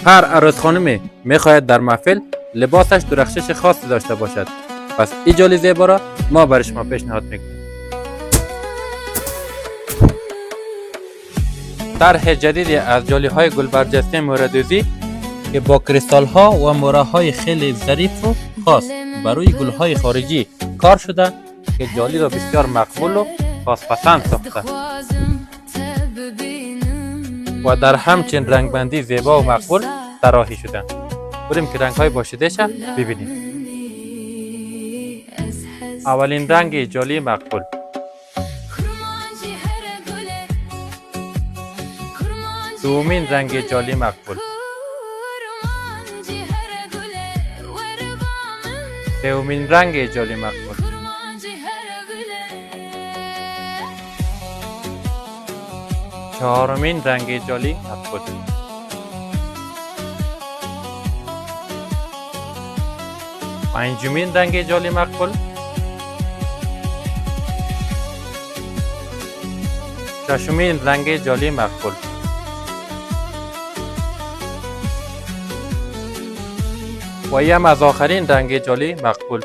هر عروس خانمی میخواهد در محفل لباسش درخشش خاصی داشته باشد. پس این جالی زیبا را ما برای شما پیشنهاد میکنیم. طرح جدیدی از جالی های گل برجسته موردوزی که با کریستال ها و موره های خیلی ظریف و خاص بر روی گل های خارجی کار شده که جالی را بسیار مقبول و خاص پسند ساخته و در همچنین رنگ بندی زیبا و مقبول طراحی شده. بریم که رنگ های باشیده‌اش ببینیم. اولین رنگ جالی مقبول، دومین رنگ جالی مقبول، سومین رنگ جالی مقبول، چهارمین رنگ جالی مقبول، پنجمین رنگ جالی مقبول، ششمین رنگ جالی مقبول و یم از آخرین رنگ جالی مقبول.